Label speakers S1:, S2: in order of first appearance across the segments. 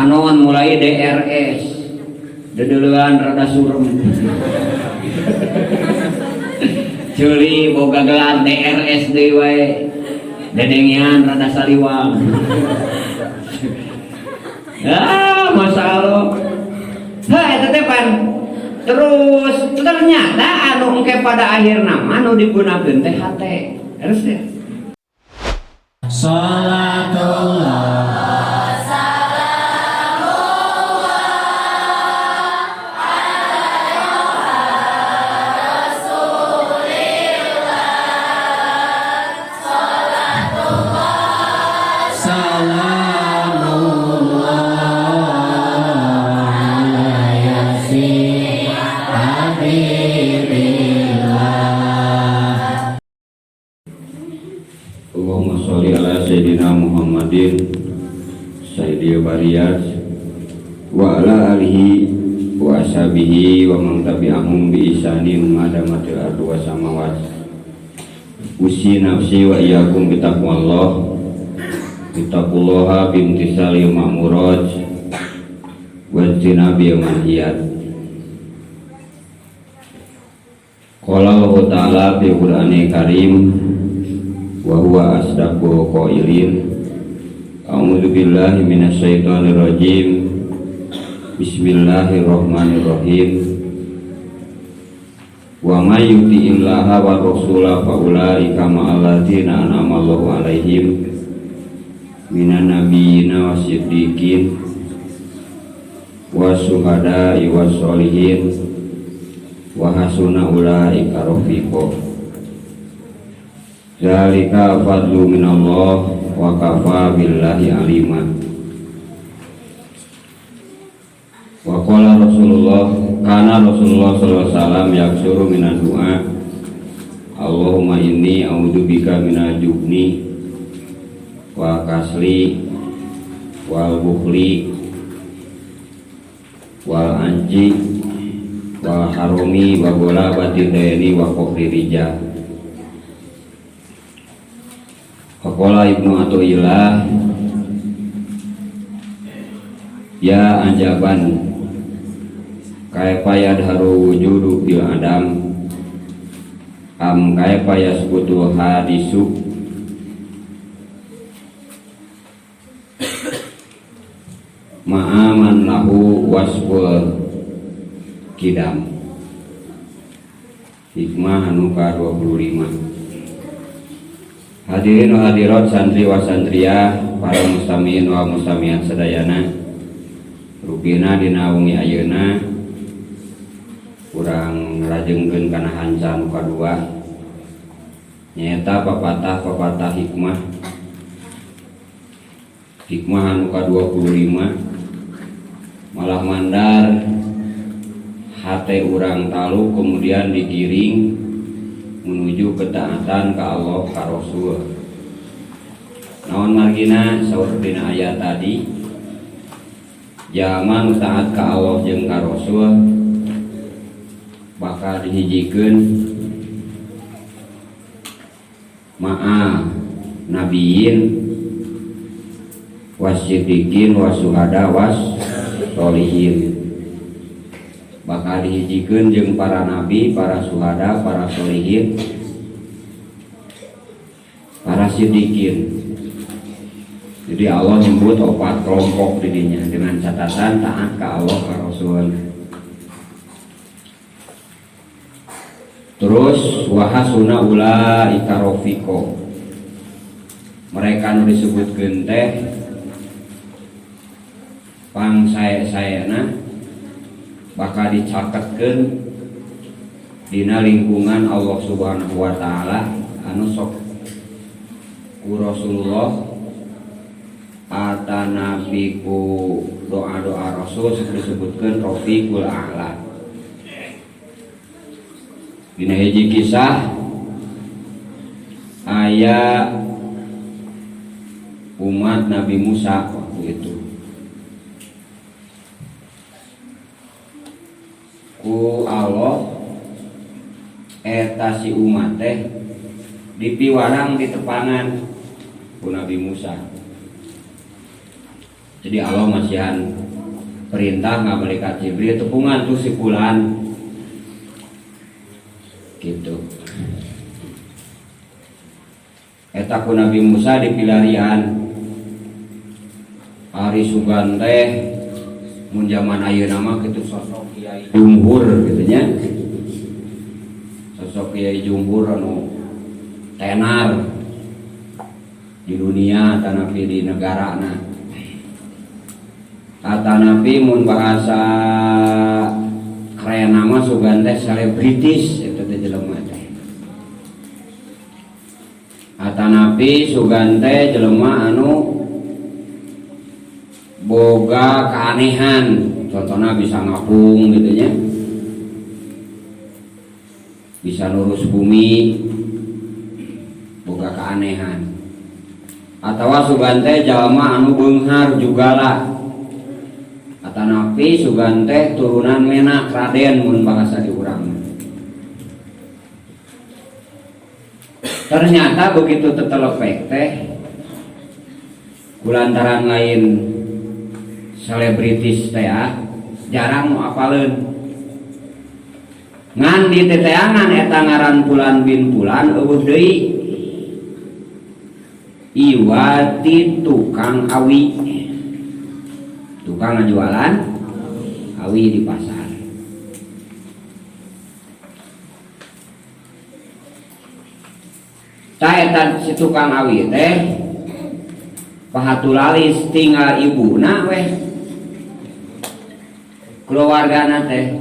S1: Tanon mulai DRS dedeulean rada surem. Ceuli boga gelar DRS deui wae. Dedengian rada saliwang. Masalah. Eta teh pan terus ternyata anu engke pada akhirna anu digunakeun teh hate. Terus teh.
S2: Salatullah
S3: Allahumma sholli ala sayyidina Muhammadin sayyidil bariyat wa ala alihi wa ashabihi wa man tabi'ahum bi ihsanin madamatil ardi was samawat. Usi nafsi wa iyyakum bi taqwallah bittaqullaha bimtisali ma'murat wa jinabi manhiyat. Qala Allah ta'ala fi Qur'anil Karim wa huwa asdaqu qailin. A'udzu billahi minasyaitonir rajim. Bismillahirrahmanirrahim. Wa may yuti'illaha wa rasula fa ulaika ma'al ladzina an'ama Allahu 'alaihim minan nabiyyina wasiddiqin wasuhada'i wassolihin wa hasuna ulaika rafiqa. Zalika fadlu minallah wa kafa billahi alima. Wa qala Rasulullah kana Rasulullah sallallahu alaihi wasallam yaksuru minan du'a Allahumma inni a'udzubika minal jubni wa kasli wal bukhli wal anji wal harumi wa ghalabati daini wa qahri rijal. Faqala Ibnu Athaillah ya anjaban kaifa yadharu wujudu bil adam am kaifa yasbutu hadisu ma'aman lahu wasful kidam. Hikmah anu ka-25. Hadirin wa hadirat santri wa santriyah, para mustamiin wa mustamiat sadayana. Rupina dina wengi ayeuna kurang rajengkeun kana hanca nu kadua nyaeta papatah hikmah. Hikmah anu ka-25 malah mandar hate urang talu kemudian digiring menuju ketaatan ka Allah ka Rasul. Naon margina saur dina ayat tadi, jaman taat ka Allah jeung ka Rasul bakal dihijikeun ma'a nabiyin wasiddiqin wasuhada was sholihin. Bakal dihijikeun jeung para nabi, para suhada, para sholihin, para siddiqin. Jadi Allah nyebut 4 kelompok didinya dengan catatan taat ke Allah ke Rasul. Terus wahasuna ulaika rafiqo. Mereka nu disebutkeun teh pangsae-saena bakal dicatatkeun dina lingkungan Allah Subhanahu wa taala anu sok ku Rasulullah atanabiku doa-doa Rasul disebutkeun rafiqul a'la. Dina hiji kisah aya umat Nabi Musa waktu itu ku Allah eta si umat teh dipiwarang di tepangan ku Nabi Musa. Jadi Allah masihan perintah nggak malaikat Jibril tepungan tuh si fulan gitu. Eta ku Nabi Musa di pilarian hari sugan teh mun zaman ayeuna mah kitu sosok kiai jumhur gitu nya. Sosok kiai jumhur anu tenar di dunia tanapi di negarana. Kata Nabi mun bahasa keren nama sugan teh selebritis eta teh jelema teh. Kata Nabi sugan teh jelema anu boga keanehan, contohnya bisa ngapung gitu nya, bisa lurus bumi, boga keanehan. Atau sugan teh jalma anu beunghar jugalah. Kata Nabi sugan teh turunan Menak Raden mun bahasa di urang. Ternyata begitu tetelepek teh kulantaran lain selebritis teh jarang nu apaleun. Ngan di teteangan eta ngaran Pulan bin Pulan eueuh deui Iwati tukang awi. Tukang jualan awi di pasar. Tah eta si tukang awi teh pahatulalis tinggal ibuna weh. Keluargana teh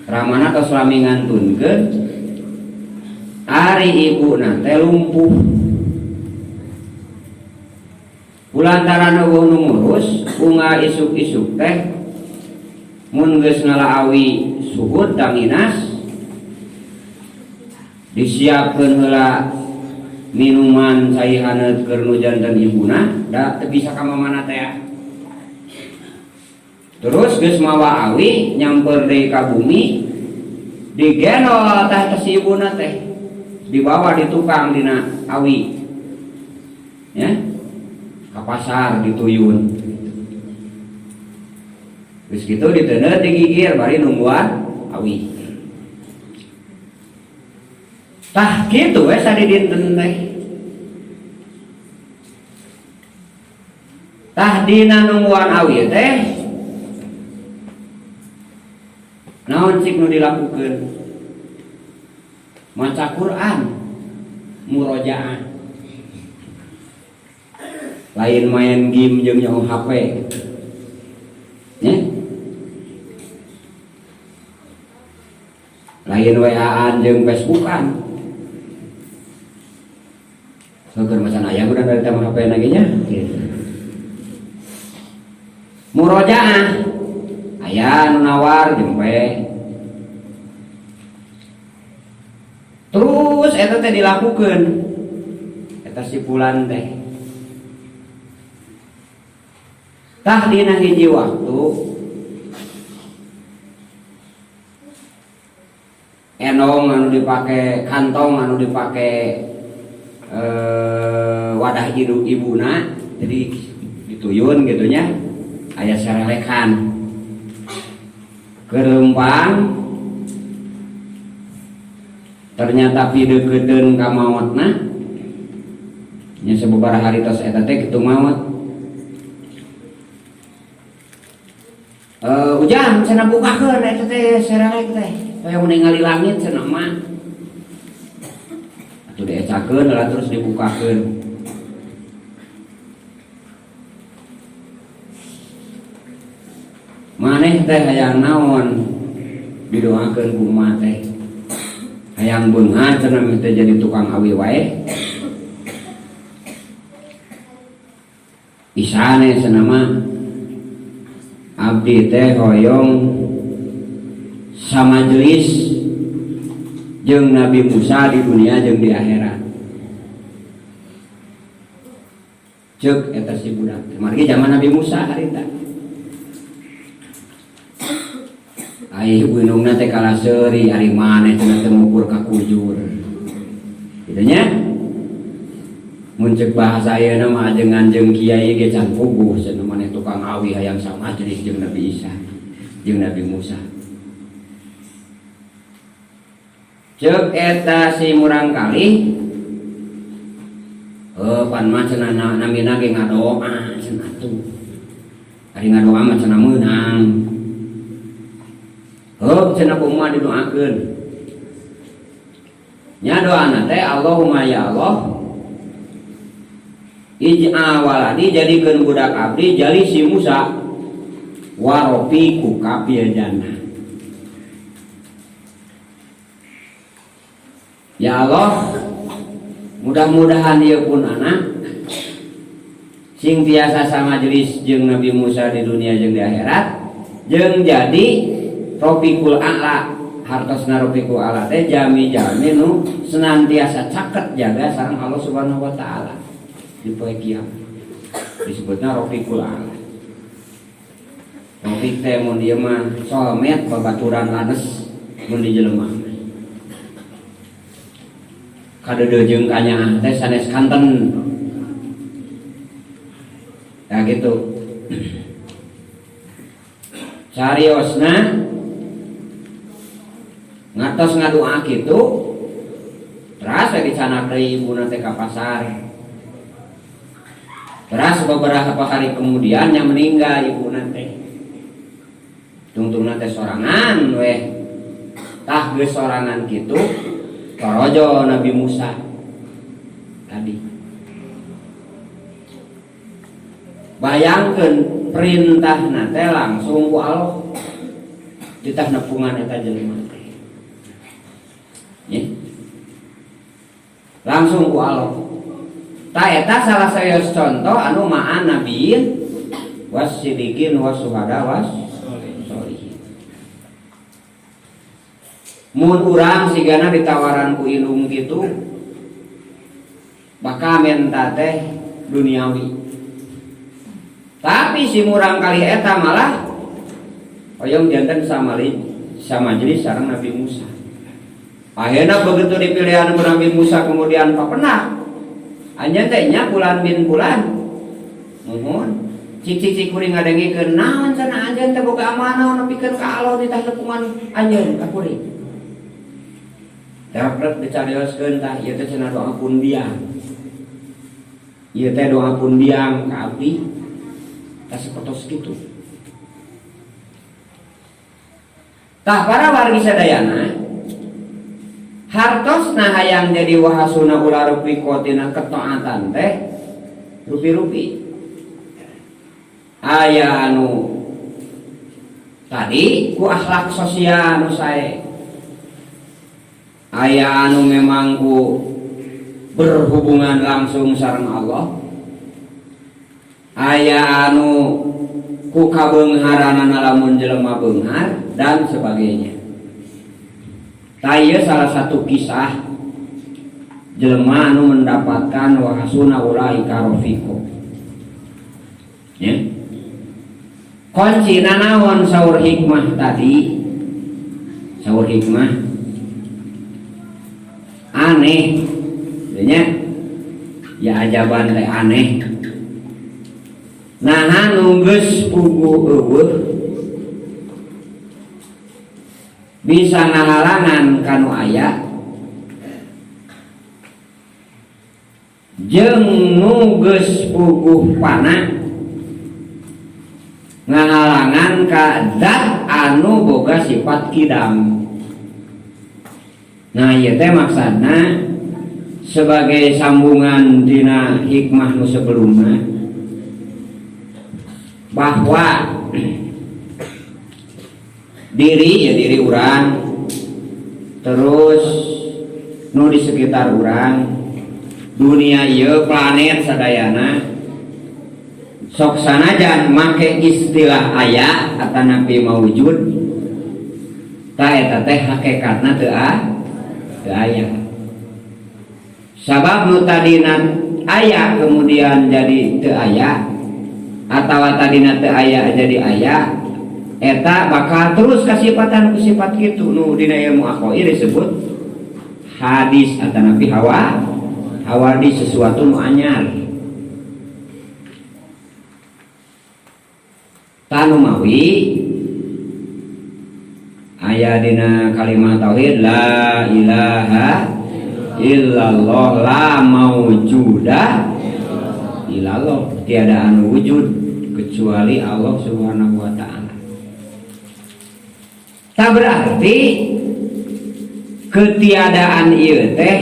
S3: ramana tos lami ngantunkeun ari ibuna teh lumpuh. Kulantaran eueuh nu ngurus bunga isuk-isuk teh mun geus ngalaawi suhud danginas disiapkeun heula minuman cai haneut keur nu janten ibuna da teu bisa ka mamana teh. Terus geus mawa awi nyamper deui ka bumi digenol tah si ibuna teh dibawa di tukang dina awi ya ka pasar dituyun. Terus gitu diteuneut digigir bari nungguan awi. Tah kitu we sadi dinten teh. Tah dina nungguan awi teh naon cik nu dilakukeun? Maca Quran, murojaah. Lain main game jeung nyaho HP. Nya? Lain WA-an jeung Facebook-an. Soger macan aya udah dari tema HP lagi nya. Gitu. Murojaah. Aya nu nawar jempe. Terus eta teh dilakukeun. Eta si Pulan teh. Tah dina hiji waktu enong anu dipake kantong anu dipake wadah ibuna jadi dituyun gitunya aya serelekan kerempang ternyata pideukeun ka maotna nya sababaraha hari tos eta teh kitu maot. Hujan cenah bukakeun eta teh serelek teh hoyong ningali langit cenah mah atuh diecakeun lah terus dibukakeun. Maneh teh hayang naon didoakeun ku emak teh hayang beunghar cenah teh jadi tukang awi wae. Isane cenah mah abdi teh hoyong samajelis jeung Nabi Musa di dunia jeung di akhirat. Ceuk eta si budak. Margi zaman Nabi Musa harita. Ai gunungna teh kalah seuri ari maneh cenah teu ngukur ka kujur. Kitu nya. Mun ceuk bahasa ayeuna mah ajengan jeung kiai ge can puguh cenah maneh
S1: tukang awi hayang sama jenis jeung Nabi Isa jeung Nabi Musa. Ceuk eta si murang kali pan mah cenah namina ge ngadoa cenah atuh. Ari ngadoa mah cenah meunang. Cenah kumaha didoakeun. Nya doana teh Allahumma ya Allah ij'al waladi jadikeun budak abdi jali si Musa warofi ku kapil jannah. Ya Allah, mudah-mudahan ieu pun anak sing biasa samajelis jeung Nabi Musa di dunia jeung di akhirat jeung jadi Rofiqul A'la. Hartosna Rofiqul A'la teh jami-jami nu senantiasa caket jaga sareng Allah Subhanahu wa taala. Di poe kiamat disebutna Rofiqul A'la. Rofiq teh mun dieu mah soulmate babaturan lanes mun di jelema. Kadedejeung kanya teh sanes kanten. Ya gitu. Cariosna ngatos ngadoa kitu teras dicanak deui ibuna teh ka pasar. Teras beberapa hari kemudian nya meninggal ibuna teh. Tungtungna teh sorangan weh. Tah geus sorangan kitu torojo Nabi Musa tadi. Bayangkeun perintahna teh langsung ku Allah. Ditah nepungan eta jelema. Ya. Langsung ku Allah. Ta eta salah saeus contoh anu ma'an nabiyyin wasidiqin wasuhada wassolihin. Mun urang sigana ditawaran ku ilmu kitu bakal menta teh duniawi. Tapi si murang kali eta malah hoyong janten sama majelis sareng Nabi Musa. Akhirnya begitu dipilihan Nabi Musa kemudian papenah anjeun teh nya bulan bin bulan nuhun cik kuring ngadengikeun naon cenah anjeun teh boga amanah nepikeun ka Allah di tah nepungan anjeun ka kuring dapat dicarioskeun tah ieu teh cenah doa pundiang ieu teh doa pundiang ka abdi tah sapertos kitu tah para wargi sadayana hartosna hayang jadi wahasuna ulah rupiqotina ketaatan teh rupi-rupi aya anu tadi ku akhlak sosial anu sae aya anu memang ku berhubungan langsung sareng Allah aya anu ku kabeungharanana lamun jelema beunghar dan sebagainya. Taya salah satu kisah jelema anu mendapatkan wahasuna ulaika rafiqo. Ya. Kuncina naon saur hikmah tadi? Saur hikmah aneh. Ya ajaban teh aneh. Nahan nunggeus pugu eueuh bisa ngahalangan kanu aya jeung nu geus puguh panah ngahalangan ka zat anu boga sifat kidam. Nah ieu teh maksudna sebagai sambungan dina hikmah nu sebelumna bahwa diri urang terus nu di sekitar urang dunia ieu planet sadayana sok sanajan make istilah aya atanapi maujud ta eta teh hakikatna teu aya sabab nu tadina aya kemudian jadi teu aya atawa tadina teu aya jadi aya eta bakal terus kasifatan sifat kitu nu dina ilmu aqaid disebut hadis atanapi hawadis sesuatu nu anyar. tanu mawi aya dina kalimat tauhid la ilaha illallah la maujuda illallah, tiada anu wujud kecuali Allah Subhanahu wa ta'ala. Tak berarti ketiadaan ieu teh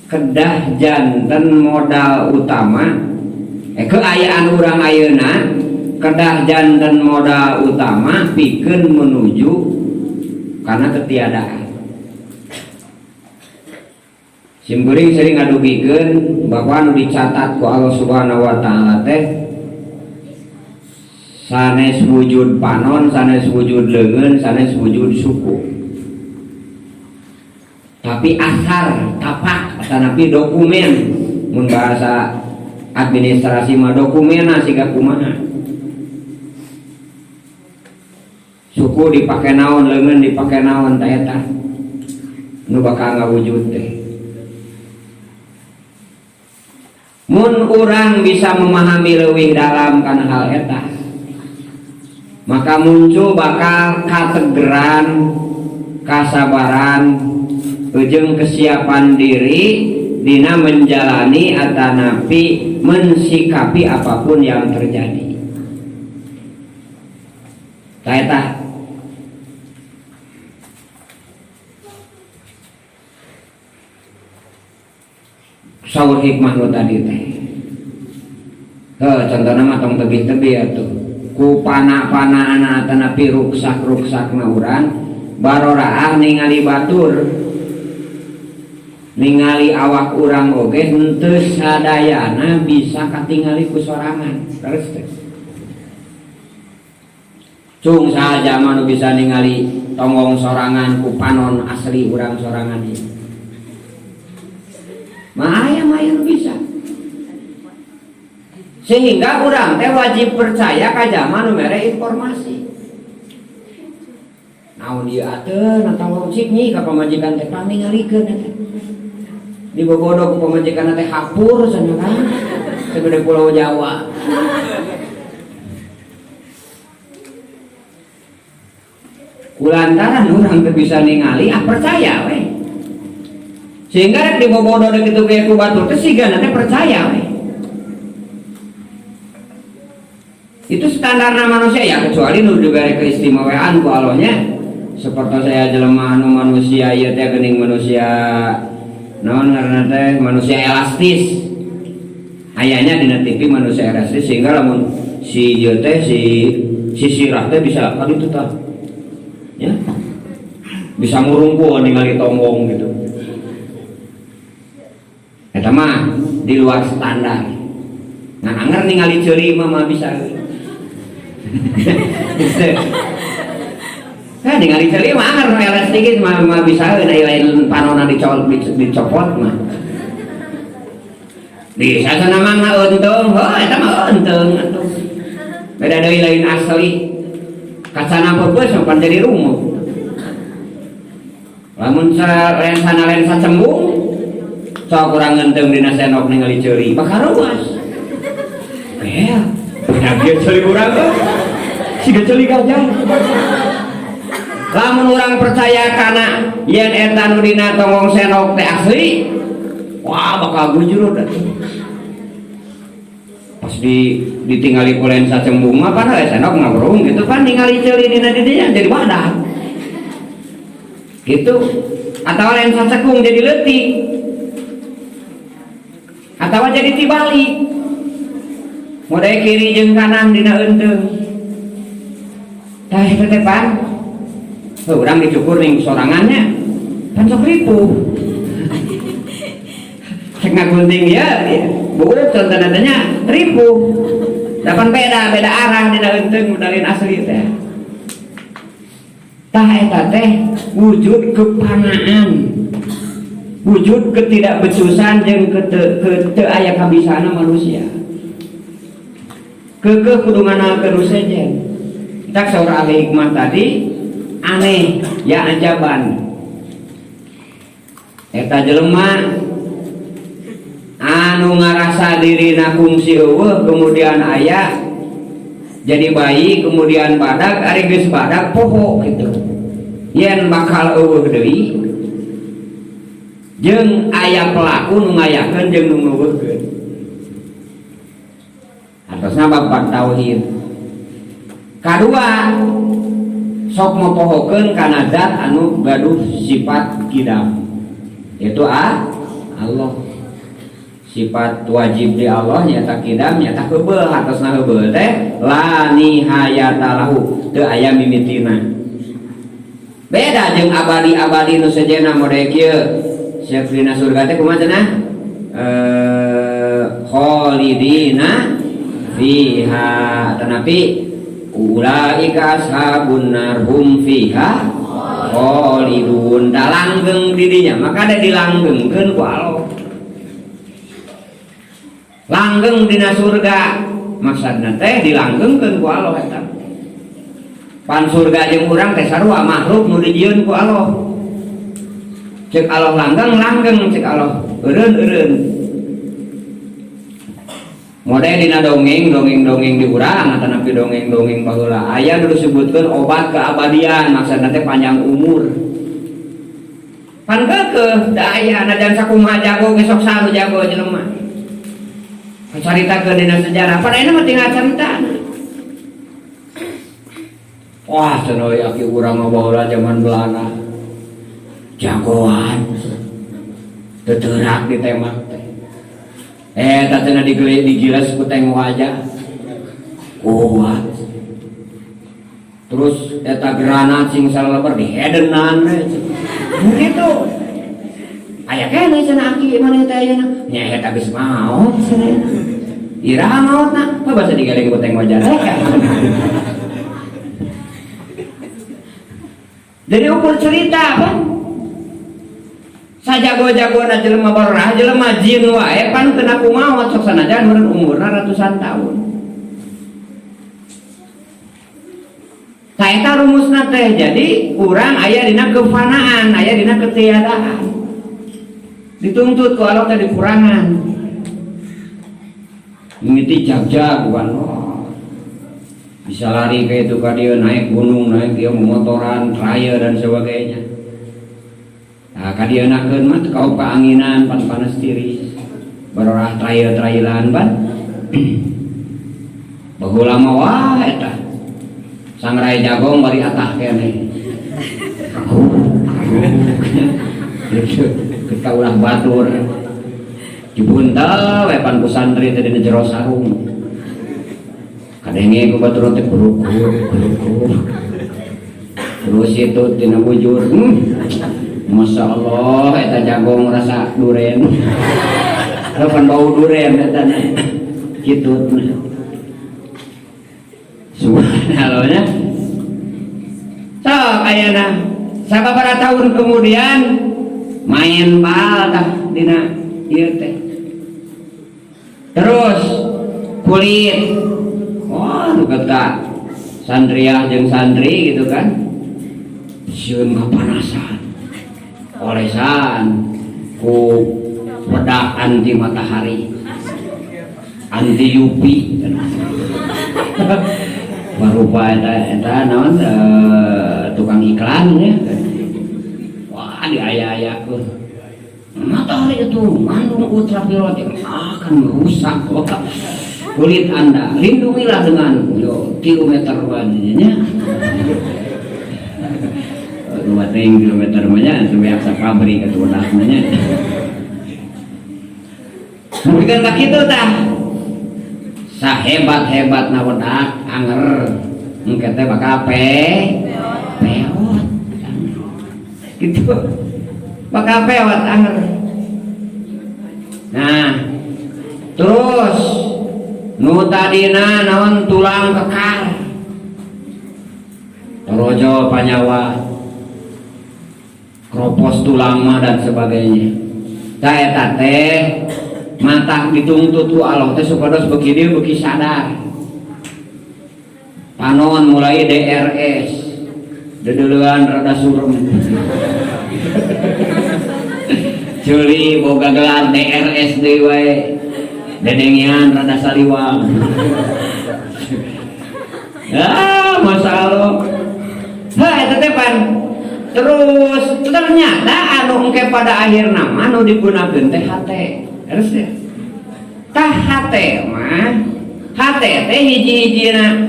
S1: kedah janten modal utama keayaan urang ayeuna kedah janten modal utama pikeun menuju karena ketiadaan. Simkuring sering ngadugikeun bahwa anu dicatat ku Allah Subhanahu wa ta'ala teh sanes wujud panon, sanes wujud leungeun, sanes wujud suku. Tapi asar, tapak, atanapi dokumen, mun bahasa administrasi mah dokumena siga kumaha. Suku dipake naon, leungeun dipake naon, ta eta nu bakal ngawujud teh. Mun urang bisa memahami leuwih dalam kana hal eta, maka muncul bakal kategeran, kasabaran, ujung kesiapan diri dina menjalani atanapi mensikapi apapun yang terjadi. Taeta saur hikmah nu tadi teh. Contohna mah tong tebih-tebih atuh. Ku pana-pana anak tanapi ruksak na urang baroraah ningali batur ningali awak urang oge henteu sadayana bisa katingali ku sorangan terus teh cung saja manu bisa ningali tonggong sorangan ku panon asli urang sorangan ieu mah aya bisa. Sehingga urang teh wajib percaya ka jalma nu mere informasi. Naon ieu ateun atawa cik nyi ka pamajikan teh paningalikeun eta. Dibobodo ku pamajikan teh hapur cenah kan. Segede Pulau Jawa. Kulantaran urang teh bisa ningali percaya we. Sehingga rek dibobodo dek kitu ge ku batur teh sigana teh percaya we. Itu standarnya manusia ya, kecuali nu diberi keistimewaan ku Allahnya. Seperti saya jelema anu manusia ieu teh geuning manusia naon ngaranna teh manusia elastis. Ayanya dina TV manusia elastis sehingga lamun si ieu teh si sirah teh bisa kan itu tah. Ya. Bisa ngurungkul ningali tonggong gitu. Eta mah di luar standar. Ngan anger ningali ceuri mah bisa. Kan ningali ceuri mah anger elas dikit mah bisa lain panona dicopot mah. Di sasana mah untung, eta mah untung atuh. Beda deui lain asli. Kacana peupeus pan jadi rumus. Lamun lensa cembung, sok urang ngenteung dina senok ningali ceuri, bakal ruas. Ya, benar dia ceuri urang tuh. Siga ceuli gajah. Lamun urang percaya kana yen eta nu dina tonggong senok teh asli, wah bakal gujur atuh. Pas ditinggali ku lensa cembung mah padahal senok ngabrung gitu kan ningali ceuli dina didinya jadi badak. Gitu. Atau lensa cekung jadi leutik. Atau jadi tibalik. Mode kiri jeung kanan dina eunteung. Tah eta teh pan. Urang dicukur ning sorangannya. Pan sok ripuh. Cek ngagunting ya, bueureut contohna teh nya ripuh. Dapan beda arah dina eunteung modalin asli teh. Tah eta teh wujud kepanaan. Wujud ketidakbecusan jeung teu aya kabisana manusia. Keukeuh kudu nganalkeun sejen. Tak saur ahli hikmah tadi aneh ya ajaban. Eta jelema anu ngarasa dirina kungsi eueuh kemudian aya jadi bayi kemudian badak ari geus badak poho gitu yen bakal eueuh deui jeung aya pelaku nu ngayakeun jeung nu nuweuhkeun atosna bab tauhid. Kadua sok mopohokeun kana zat anu gaduh sifat kidam yaitu Allah. Sifat wajib di Allah nyata kidam nyata heubeul hartosna heubeul teh la nihayata lahu teu aya mimitina. Beda jeung abadi-abadi nu sejenna model kieu siap dina surga teh kumaha cenah khalidina fiha tanapi ulaika ashabun nar hum fiha khalidun da langgeng dirinya maka ada dilanggengkeun ku Allah. Langgeng dina surga maksudna teh dilanggengkeun ku Allah eta. Pan surga jeung urang teh sarua makhluk nu dijieun ku Allah. Cek Allah langgeng cek Allah eureun. Model dina dongeng di urang atau napi dongeng baheula aya nu disebutkeun obat keabadian maksudna teh panjang umur. Pan keukeuh da aya najan sakumaha jago ge sok saru jago jelema. Caritakeun dina sejarah padaina mah tinggal caritana. Wah cenah aki urang mah baheula zaman Belanda. Jagoan. Teuterak ditembak teh. Tatena digilas ku teng wajah kuat terus eta granat sing salalebar dihedenan begitu aya kene cenah aki mana teh ayeuna nya eta geus maot cenah iraha maotna apa basa digaleng ku teng wajah jadi ukur cerita apa sajago-jagoana jelema barorah jelema jin wae pan kena kumaha sok sanajan meureun umurna ratusan tahun. Sa eta rumusna teh jadi urang aya dina kefanaan, aya dina ketiadaan. Dituntut ku Allah teh dikurangan. Mimiti jag-jag bukan bisa lari ke itu ka dieu naik gunung, naik dia motoran, traya dan sebagainya. Nah, kadienakeun mah kau kaanginan pan panas tiris barorah trailan ban baheula mah wah eta sangrai jagong bari atah kene kita ulah batur dibuntel we pan ku santri teh dina jero sarung kadenge ku batur teh buruk terus itu tina bujur Masya Allah, eta jago ngerasa duren. Lepan bau duren eta gitu. Subhanallahnya. So, ayeuna sababaraha tahun kemudian main bal tah dina ieu teh. Terus kulit. Oh, nu kata sandriah jeung santri gitu kan. Sieun kapanasan. Olesan ku bedak anti matahari anti UV berupa eta naon tukang iklan ya wah diaya-ayakeun matahari itu mengandung ultraviolet yang akan merusak kulit Anda, lindungilah dengan kilometer banyak lumating kilometer banyak sampai aksa pabrik atau namanya. Mungkin tak itu tah. Sahebat na wedak anger engke teh bakal peot. Gitu. Bakal peot anger. Nah, terus nu tadina naon tulang kekar. Torojo panyawa kropos tulang mah dan sebagainya. Ta eta teh mata dituntut ku Allah teh supados beuki dieu beuki sadar. Panon mulai DRS. Dedeuleuan rada surem. Ceuli boga gelar DRS deui wae. Dedengian rada saliwang. Masya Allah. Eta teh pan. Terus ternyata anu engke pada akhir nama anu digunakeun teh hate. Terus ya. Tah hate mah hate teh hiji-hijina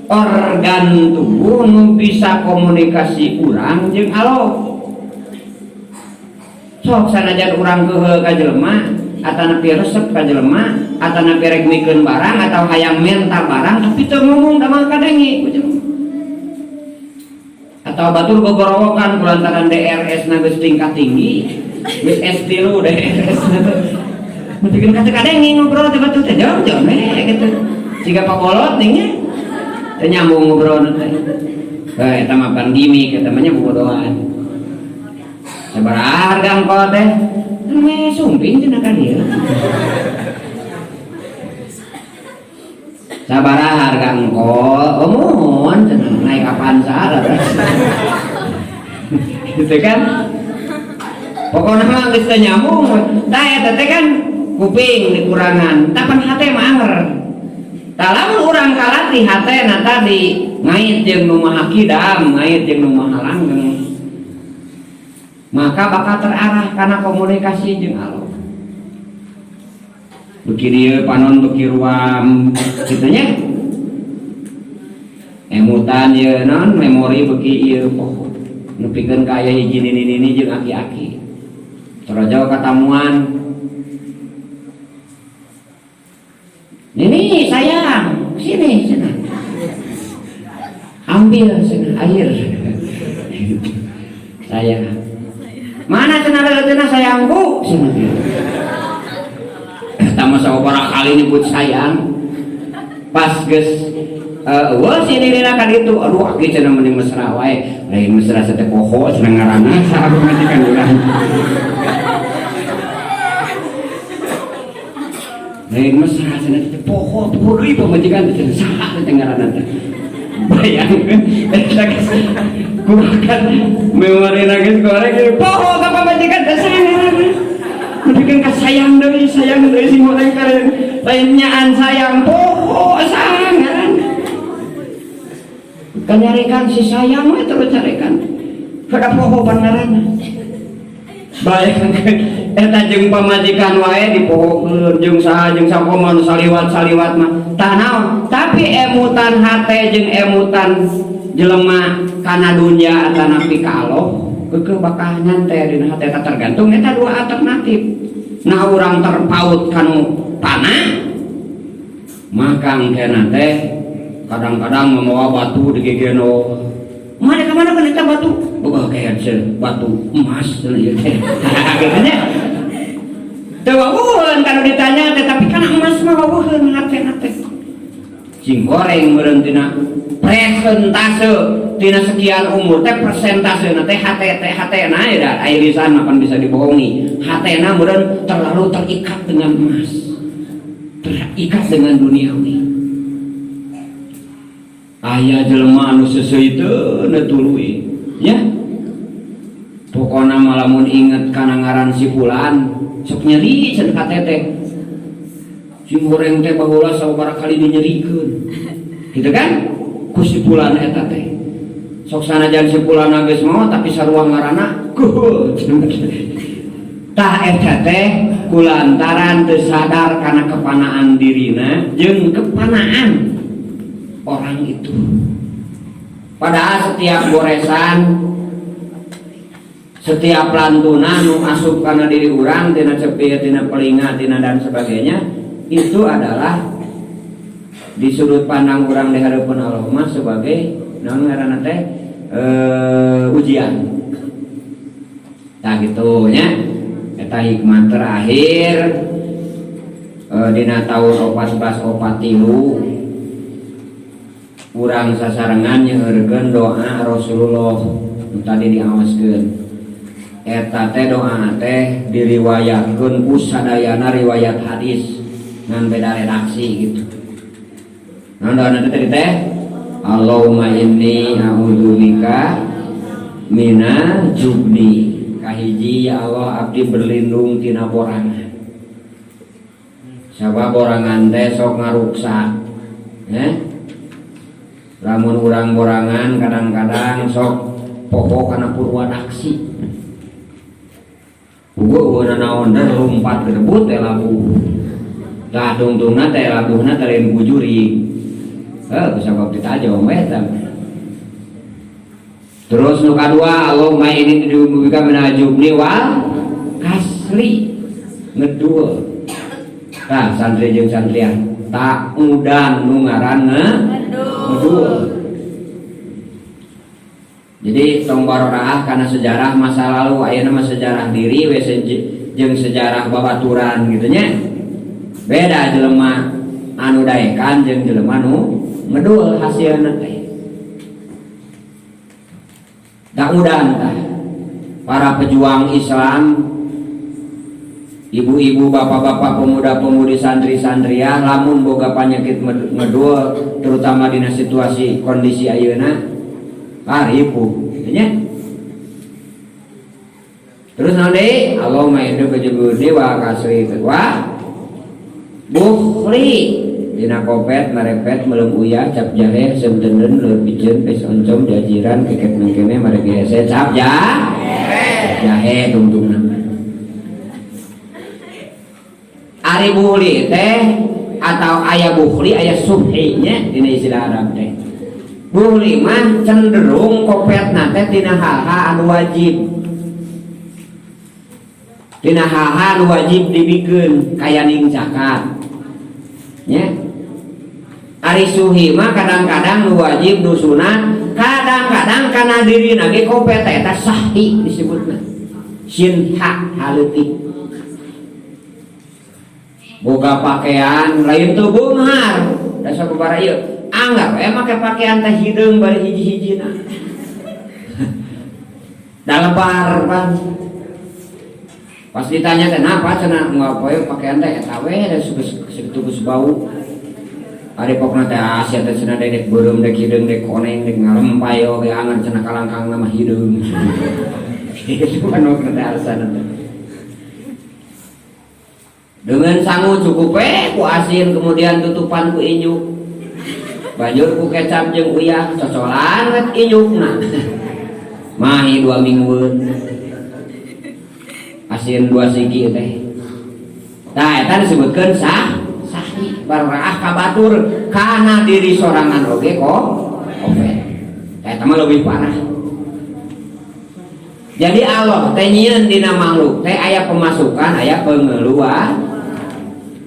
S1: organ tubuh nu bisa komunikasi urang jeung Allah. Sok sanajan urang keheul ka jelema atana pi resep ka jelema atana pi rek mikeun barang atau hayang minta barang tapi teu ngomong da mangka dengi atau batur gogorowokan kulantaran DRS na geus tingkat tinggi geus S3 DRS na teh mungkin kata kadengi ngobrol teh batur teh jauh gitu siga pabolot ning nya teh nyambung ngobrol teh eta mah pan gimik eta mah nya bodohan sabaraha harga engko teh me sumping cenah ka dieu sabaraha harga engko omon cenah naik kapan saha gitu kan pokokna mah geus teu nyambung tah eta teh kan kuping dikurangan tapan hate mah anger tah lamun urang kalatih hatena tadi ngait jeung nu maha kidam ngait jeung nu maha langgeng maka bakal terarah karena komunikasi jeung Allah. Beuki dieu panon beuki ruam kitu nya. Emutan ieu naon memori beuki ieu poho. Nu pikeun ka aya hiji nini jeung aki-aki. Torojo katamuan. Nini sayang, sini cenah. Ambil cenah air. Sayang. Mana cenah sayangku cenah dia. Tama sabaraha kali nyebut sayang. Pas geus wah sini dina ka ditu. Aduh aki cenah mending mesra wae. Lain mesra teh poho cenah ngaranna saha majikan urang. Lain mesra cenah teh poho tuh deui pamajikan teh saha teh ngaranna teh. Bayangkeun eta geus kumakan memori nangis goreng poho ka pamajikan teh sayang mending ka sayang deui sing goreng karen lain nyaan sayang poho sayang kan nyarikan si sayang we terus carikan kada poho pangaranna bayangkeun eta jeung pamajikan wae dipohokeun jeung saha jeung sakomo nu saliwat mah tah naon tapi emutan hate jeung emutan jelema kana dunya atana pi ka Allah keukeuh bakal nyantai dina hate eta tergantung eta dua alternatif nah urang terpaut kanu panah maka engkena teh kadang-kadang membawa batu digegeno mana ka mana eta batu boga kayak batu emas ieu teh gitu nya teu wawuheun kana ditanya teh tapi kana emas mah wawuheun hatena teh sing goreng meureun tina presentase tina sekian umur teh persentasena teh hatena ya aya lisan makan bisa dibohongi hatena meureun terlalu terikat dengan emas terikat dengan duniawi aya jelema anu seseuiteun tuluy ya pokona malamun inget kana ngaran si fulan sok nyeri cenah ka teteh sing goreng teh baheula sabaraha kali dinyerikeun gitu kan ku si fulan eta teh sok sanajan si fulan geus mau tapi sarua ngaranna kuhul tah eta teh kulantaran teu sadar kana kepanaan dirina jeung kepanaan orang itu padahal setiap goresan setiap lantunan nu asup kana diri urang tina cepit tina pelinga tina dan sebagainya itu adalah di sudut pandang urang di hadapan Allah mah sebagai naon ngaranna teh ujian tah gitu nya eta hikmah terakhir dina taun 1443 urang sasarengan nyeurkeun doa Rasulullah tadi diawaskeun eta teh doa teh diriwayatkeun ku sadayana riwayat hadis ngan beda redaksi gitu nah doa teh teh Allahumma inni a'udzubika mina jubni kahiji ya Allah abdi berlindung tina borangan sabab borangan teh sok ngaruksak lamun urang borangan kadang-kadang sok poho kana purwadaksi ugo naon teh lompat ke debut teh labu tah tungtungna teh labuhna teh lain bujuri bisa kok ditajong we tah. Terus nu kadua Allahumma inni bika minajubni wal kasri ngedua tah santri jeung santrian tak udan nu ngaranna ngedua. Jadi tong baroraah karena sejarah masa lalu ayeuna mah sejarah diri we jeung sejarah babaturan gitu nya. Beda jelema anu daekan jeung jelema nu ngedul hasilna teh. Tak udan tah para pejuang Islam, ibu-ibu, bapak-bapak, pemuda-pemudi, santri-santriah lamun boga penyakit ngedul terutama dina situasi kondisi ayeuna aripu nya. Terus nanti Allahumma inni bajibuni wa kasri wa bukhli dina kopet marepet melem uyah cap jahe semtenden leuh piceun pes oncom jajiran keket nengkene mare gese cap jahe tungtungna. Ari bukhli teh atau aya bukhli aya subhi nya dina istilah Arab teh. Bukhli mah cenderung kopetna teh tina hal-hal anu wajib. Tina hal-hal anu wajib dibikeun kaya ning zakat. Nya. Ari suhi mah kadang-kadang nu wajib nu sunat, kadang-kadang kana dirina ge kopet eta sahih disebutna. Shin ha haleutik. Boga pakaian lain teu beunghar. Da sababaraha ieu anggap make pakaian teh hideung bari hiji-hijina. Dalebar pan. Pas ditanya teh napa cenah ngapoe pakaian teh eta we da segeus bau. Ari pokna teh Asia teh cenah dek beureum dek hideung dek koneng dek ngarempai oge angan cenah kalangkangna mah hideung. Itu anu teh alasan teh. Dengan sangu cukup ku asin kemudian tutupan ku inyuk. Banjur ku kecap jeung uyah cocolan wet inyukna. Mahi 2 minggueun. Asin 2 sigi teh. Tah eta disebutkeun sahih baroraah kabatur kana diri sorangan oge kok opet. Eta mah leuwih parah. Jadi Allah teh nyieun dina makhluk teh aya pemasukan aya pengeluaran.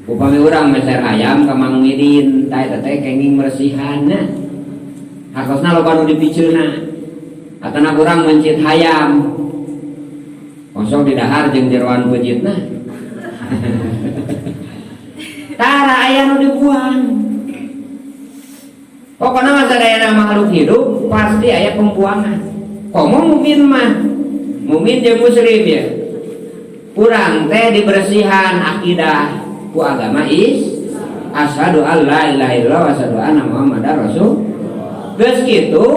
S1: Upami urang meser ayam ka Mang Midin tah eta teh kenging meresihanna. Hartosna loba nu dipiceuna. Atana urang mencit hayam. Kosong di dahar jeung jeroan peujitna. Tara aya nu dibuang. Pokona mah sadayana makhluk hidup pasti aya pembuangan. Komo mukmin mah. Mukmin jeung muslim ya. Urang teh dibersihan akidah ku agama asyhadu an la ilaha illallah wa asyhadu anna muhammadar rasul. Geus kitu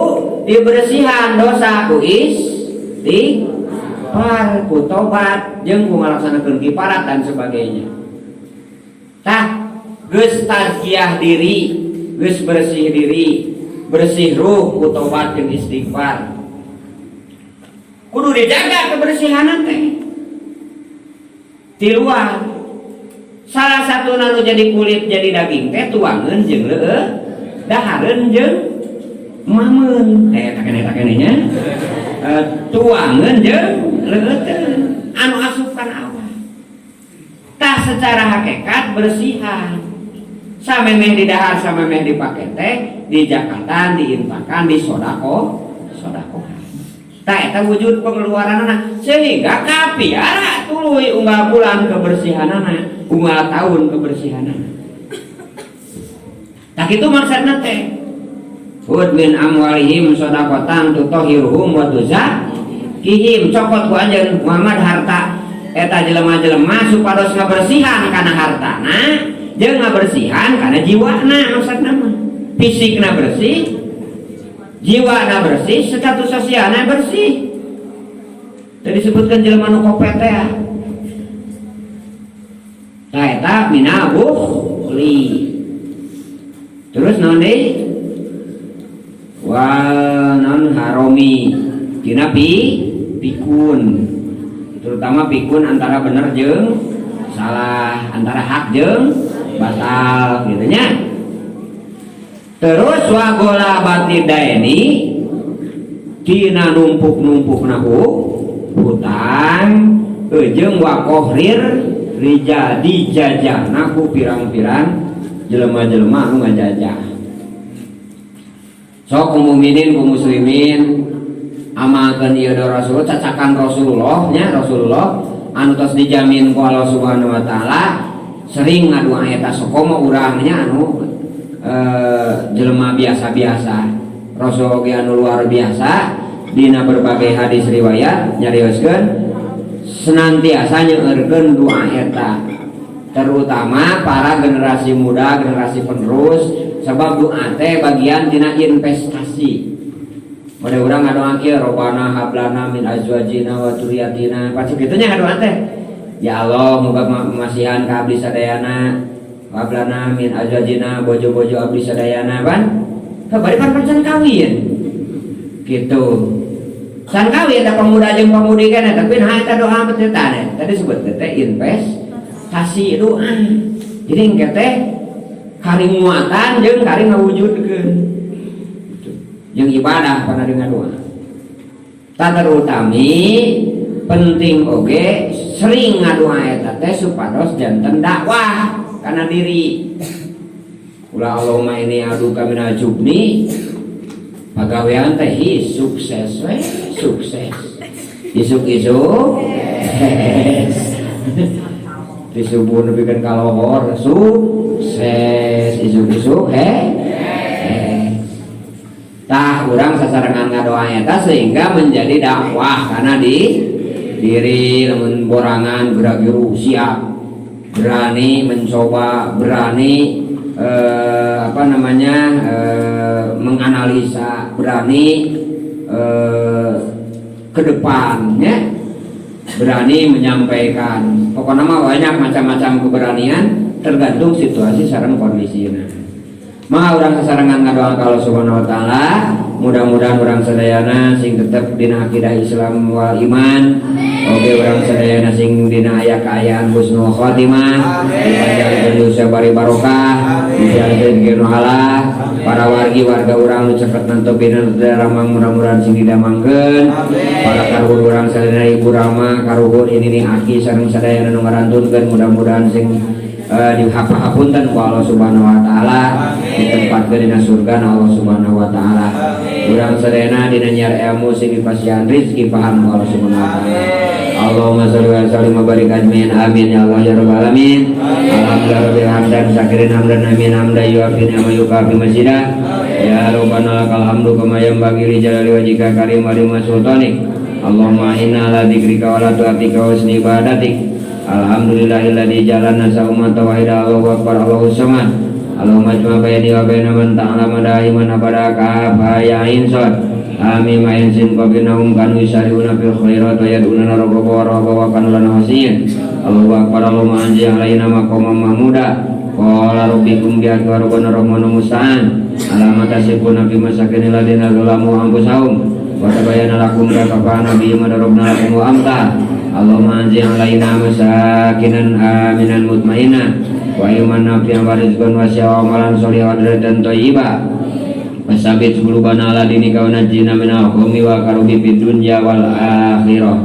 S1: dibersihan dosa ku istighfar ku tobat jeung ku ngalaksanakeun kifarat dan sebagainya. Tah geus tazkiyah diri, geus bersih diri, bersih ruh ku tobat jeung istighfar. Kudu dijaga kebersihanan teh. Ti luar salah satu nu jadi kulit jadi daging teh tuangeun jeung leueuh dahareun jeung mameun takene nya tuangeun jeung leueuh anu asupkan awak tah secara hakikat bersihan samemeh di dahar samemeh dipake teh dijakatan diinfakan di sodako tah eta wujud pengeluaranna sehingga kapiara tuluy unggal bulan kebersihanana unggal tahun kebersihanana. Tak itu maksudna teh. Khudz min amwalihim shadaqatan tutahhiruhum wa tuzakkihim. Cokot ku anjeun Muhammad harta eta jelema-jelema supados ngabersihan kana hartana jeung ngabersihan kana jiwana maksudna mah. Fisikna bersih, jiwana bersih, status sosialna bersih. Tadi disebutkan jelema nu kopet teh. Tah eta mina bukhli. Terus naon deui? wal non haromi tina pikun, terutama pikun antara bener jeung salah, antara hak jeung batal gitu nya. Terus wagola batidaini tina numpuk hutang jeung wakohrir rija dijajahna ku pirang-pirang jelema-jelema anu ngajajah. Sok mukminin ku muslimin amalkeun ieu Rasul, cacakan Rasulullah nya, Rasulullah anu tos dijamin ku Allah Subhanahu wa taala sering ngadoa eta sokoma urang nya anu jelema biasa-biasa. Rasul ge anu luar biasa dina berbagai hadis riwayat nyarioskeun senantiasa nyeurkeun doa eta, terutama para generasi muda, generasi penerus, sebab doa teh bagian tina investasi. Pada urang ngadoa kieu robbana hablana min azwajina wa dzurriyyatina, pasti kitu nya ngadoa teh. Ya Allah, muga masihan ka abdi sadayana, hablana min azwajina, bojo-bojo abdi sadayana ban. Kabari pan pancen kawin. Gitu. San kawin ada pemuda jeung pamudi kana, tapi nah eta doa teh tadi sebut teh investasi doa. Jadi engke teh kari muatan jeung kari ngawujudkeun. Jeung ibadah pada dengan doa. Terutami penting oge sering ngadoa eta teh supados janten dakwah kana diri. Ulah Allahumma ini aduka minal jubni, pagawean teh sukses we, sukses. Isuk-isuk disubuh nepikeun kalohor sukses, isuk-isuk tah urang sasarengan ngadoa eta sehingga menjadi dakwah karena di diri lamun borangan gerak-geru siap, berani mencoba, berani menganalisa, berani ke depannya, berani menyampaikan. Pokoknya mah banyak macam-macam keberanian tergantung situasi sareng kondisinya. Mah urang sasarengan ngadoa ka Allah Subhanahu wa taala, mudah-mudahan urang sadayana sing tetep dina akidah Islam wal iman, oge urang sadayana sing dina aya kaayaan husnul khotimah, dipanjangkeun usia bari barokah, dijalankeun ke halah, para warga urang nu cepet nantobina daramang mudah-mudahan sing didamangkeun, para karuhun urang sadayana ibu rama, karuhun ini aki sareng sadayana nu ngarantunkeun mudah-mudahan sing dihapunten ku Allah Subhanahu wa taala, ditempatkeun dina surga Allah Subhanahu wa taala. Urang sadayana dina nyiar ilmu sing dipasihan rezeki paham ku Allah Subhanahu wa taala. Allahumma shalli wa sallim wa barik ajmain amin ya Allah ya rabbal alamin. Alhamdulillah rabbil hamdan syakirin hamdan amin hamdan yu'afina wa yukafi masjidah. Ya rabbana lakal hamdu kama yanbaghi li jalali wajhika karim wa liman sultanik. Allahumma inna ala dzikrika wa la ta'atika wa husni ibadatik. Alhamdulillahilladzi jalana sa'umata wahida Allahu akbar Allahu samad. Allahumma jma' bayani wa bayna man ta'ala daiman abada ka ya insan. Amin ma yansin qabinahum kanu yusari'una fil khairat wa yad'una rabbana wa rabbana wa kanu lana hasiyin. Allahu akbar Allahumma anji alaina maqamam mahmuda. Qala rabbikum bi akbar rabbana rahmanu musta'an. Alamat asifuna fi masakinil ladina zalamu anfusahum. Wa tabayyana lakum kafana bi madarabna lakum wa amta. Allahumma anzi alaina masakinan aminan mutmainah wa iman nafi'an wa rizqan wa syawamalan sholihan dan thayyibah wasabit qulubana ala dinika wa najjina minal ghummi wa karubi fid dunya wal akhirah.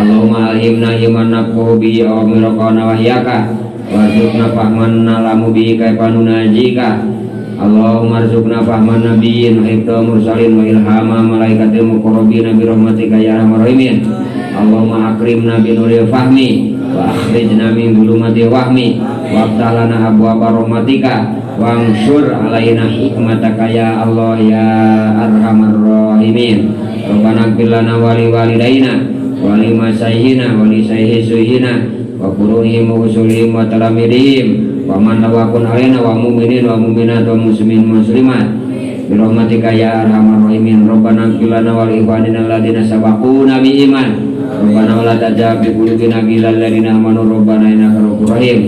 S1: Allahumma alhimna iman naqu bi amirqana wa hiyaka warzuqna fahman nalamu bi kaifa nunajika. Allahumma arzuqna fahman nabiyyin wa hifdha mursalin wa ilhama malaikatil muqarrabin bi rahmatika ya arhamar rahimin. Allahumma akrimna bi nuril fahmi wa akhrijna min dhulumati wahmi wa aftah lana abwaaba rahmatika wa anshur alaina hikmataka ya Allah ya arhamar rahimin. Rabbana ighfir lana wa li walidaina wa li masyaykhina wa li sayyi'ina wa qurunihim wa usulihim wa talamidihim wa man lawakun alaina wa mu'minin wa mu'minat wa muslimin muslimat bi rahmatika ya arhamar rahimin. Rabbana ighfir lana wa li ikhwanina alladziina sabaquna bil iman. Rabbana wa la taj'al fi qulubina ghillan lil ladzina amanu rabbana innaka ra'ufur rahim.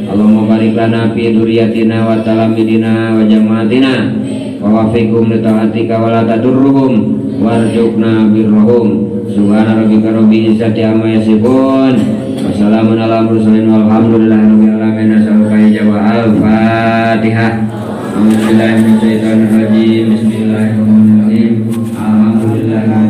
S1: Allahumma barik lana fi dzurriyyatina wa talamidina wa jamaatina wa wafiqhum li taatika wa la tadurruhum warzuqna birrahum. Subhana rabbika rabbil izzati amma yasifun wa salamun ala mursalin walhamdulillahi rabbil alamin. Asaluka jawab al-Fatihah. Bismillahirrahmanirrahim. Bismillahirrahmanirrahim. Alhamdulillah.